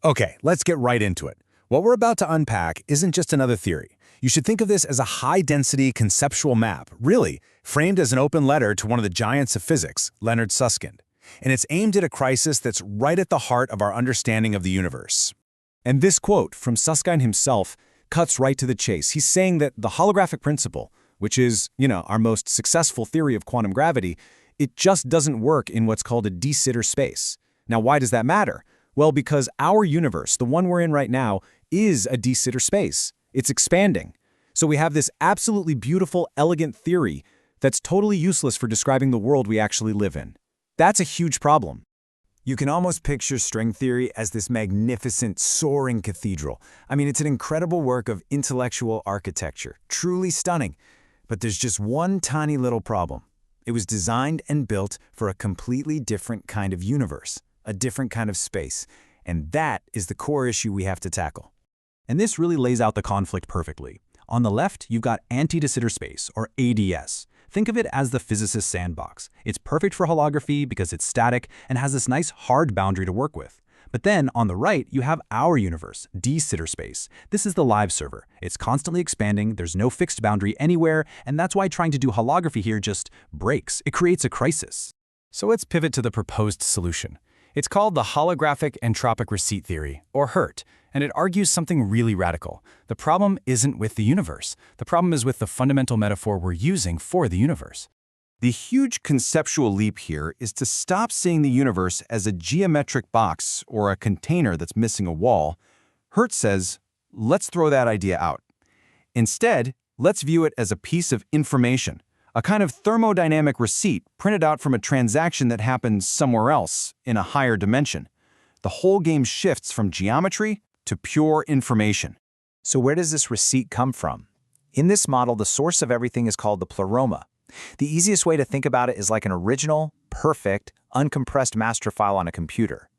Okay, let's get right into it. What we're about to unpack isn't just another theory. You should think of this as a high-density conceptual map, really, framed as an open letter to one of the giants of physics, Leonard Susskind. And it's aimed at a crisis that's right at the heart of our understanding of the universe. And this quote from Susskind himself cuts right to the chase. He's saying that the holographic principle, which is, our most successful theory of quantum gravity, it just doesn't work in what's called a de Sitter space. Now, why does that matter? Well, because our universe, the one we're in right now, is a de Sitter space. It's expanding. So we have this absolutely beautiful, elegant theory that's totally useless for describing the world we actually live in. That's a huge problem. You can almost picture string theory as this magnificent, soaring cathedral. I mean, it's an incredible work of intellectual architecture, truly stunning. But there's just one tiny little problem. It was designed and built for a completely different kind of universe, a different kind of space. And that is the core issue we have to tackle. And this really lays out the conflict perfectly. On the left, you've got anti-de Sitter space, or ADS. Think of it as the physicist's sandbox. It's perfect for holography because it's static and has this nice hard boundary to work with. But then, on the right, you have our universe, de Sitter space. This is the live server. It's constantly expanding, there's no fixed boundary anywhere, and that's why trying to do holography here just breaks. It creates a crisis. So let's pivot to the proposed solution. It's called the Holographic Entropic Receipt Theory, or HERT, and it argues something really radical. The problem isn't with the universe. The problem is with the fundamental metaphor we're using for the universe. The huge conceptual leap here is to stop seeing the universe as a geometric box or a container that's missing a wall. HERT says, let's throw that idea out. Instead, let's view it as a piece of information, a kind of thermodynamic receipt printed out from a transaction that happens somewhere else, in a higher dimension. The whole game shifts from geometry to pure information. So where does this receipt come from? In this model, the source of everything is called the Pleroma. The easiest way to think about it is like an original, perfect, uncompressed master file on a computer.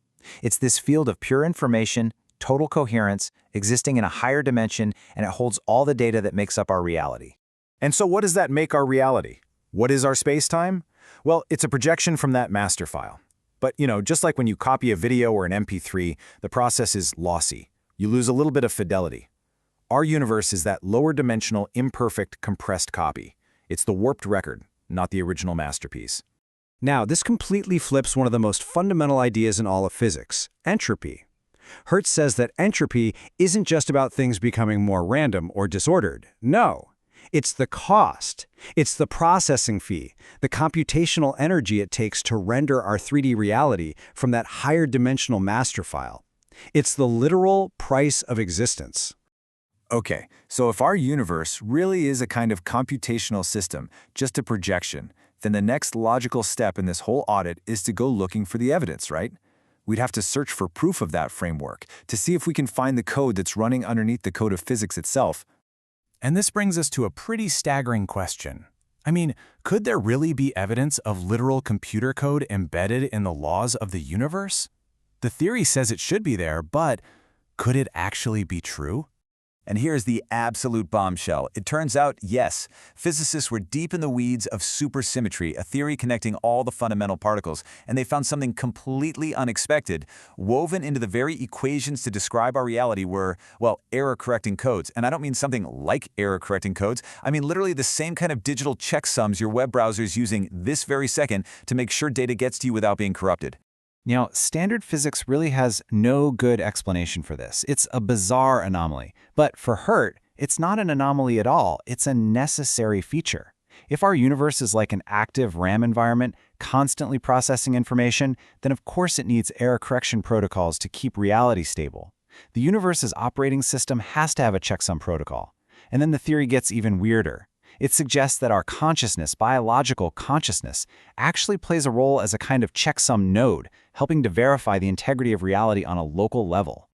It's this field of pure information, total coherence, existing in a higher dimension, and it holds all the data that makes up our reality. And so what does that make our reality? What is our space-time? Well, it's a projection from that master file. But, just like when you copy a video or an MP3, the process is lossy. You lose a little bit of fidelity. Our universe is that lower-dimensional, imperfect, compressed copy. It's the warped record, not the original masterpiece. Now, this completely flips one of the most fundamental ideas in all of physics, entropy. HERT says that entropy isn't just about things becoming more random or disordered. No. It's the cost. It's the processing fee, the computational energy it takes to render our 3D reality from that higher dimensional master file. It's the literal price of existence. Okay, so if our universe really is a kind of computational system, just a projection, then the next logical step in this whole audit is to go looking for the evidence, right? We'd have to search for proof of that framework to see if we can find the code that's running underneath the code of physics itself. And this brings us to a pretty staggering question. I mean, could there really be evidence of literal computer code embedded in the laws of the universe? The theory says it should be there, but could it actually be true? And here's the absolute bombshell. It turns out, yes, physicists were deep in the weeds of supersymmetry, a theory connecting all the fundamental particles, and they found something completely unexpected. Woven into the very equations to describe our reality were, well, error-correcting codes. And I don't mean something like error-correcting codes. I mean literally the same kind of digital checksums your web browser is using this very second to make sure data gets to you without being corrupted. Now, standard physics really has no good explanation for this. It's a bizarre anomaly. But for HERT, it's not an anomaly at all. It's a necessary feature. If our universe is like an active RAM environment, constantly processing information, then of course it needs error correction protocols to keep reality stable. The universe's operating system has to have a checksum protocol. And then the theory gets even weirder. It suggests that our consciousness, biological consciousness, actually plays a role as a kind of checksum node, helping to verify the integrity of reality on a local level.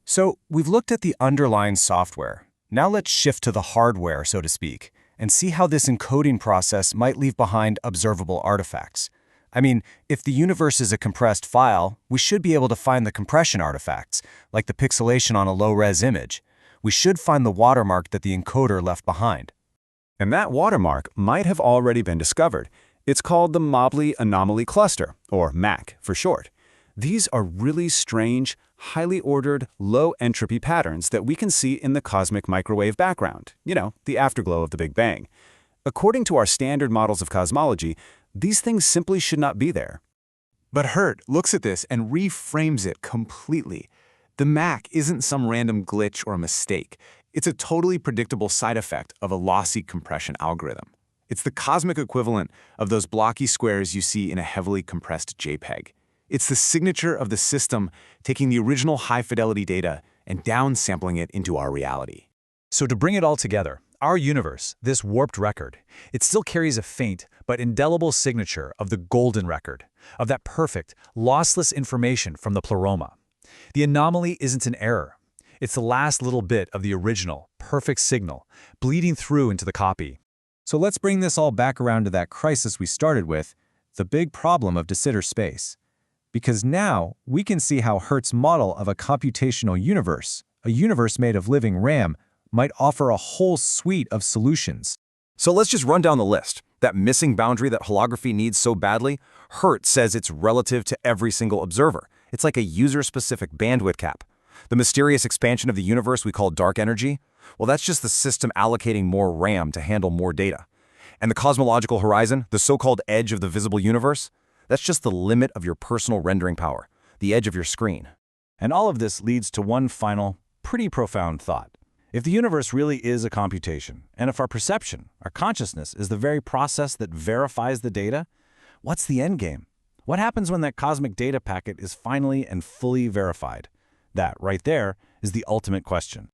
So we've looked at the underlying software. Now let's shift to the hardware, so to speak, and see how this encoding process might leave behind observable artifacts. I mean, if the universe is a compressed file, we should be able to find the compression artifacts, like the pixelation on a low-res image. We should find the watermark that the encoder left behind. And that watermark might have already been discovered. It's called the Mobley Anomaly Cluster, or MAC for short. These are really strange, highly ordered, low-entropy patterns that we can see in the cosmic microwave background, the afterglow of the Big Bang. According to our standard models of cosmology, these things simply should not be there. But HERT looks at this and reframes it completely. The MAC isn't some random glitch or a mistake. It's a totally predictable side effect of a lossy compression algorithm. It's the cosmic equivalent of those blocky squares you see in a heavily compressed JPEG. It's the signature of the system taking the original high-fidelity data and downsampling it into our reality. So to bring it all together, our universe, this warped record, it still carries a faint but indelible signature of the golden record, of that perfect, lossless information from the Pleroma. The anomaly isn't an error. It's the last little bit of the original, perfect signal, bleeding through into the copy. So let's bring this all back around to that crisis we started with, the big problem of de Sitter space. Because now we can see how HERT's model of a computational universe, a universe made of living RAM, might offer a whole suite of solutions. So let's just run down the list. That missing boundary that holography needs so badly, HERT says it's relative to every single observer. It's like a user-specific bandwidth cap. The mysterious expansion of the universe we call dark energy, well, that's just the system allocating more RAM to handle more data. And the cosmological horizon, the so-called edge of the visible universe, that's just the limit of your personal rendering power, the edge of your screen. And all of this leads to one final, pretty profound thought. If the universe really is a computation, and if our perception, our consciousness, is the very process that verifies the data, what's the endgame? What happens when that cosmic data packet is finally and fully verified? That, right there, is the ultimate question.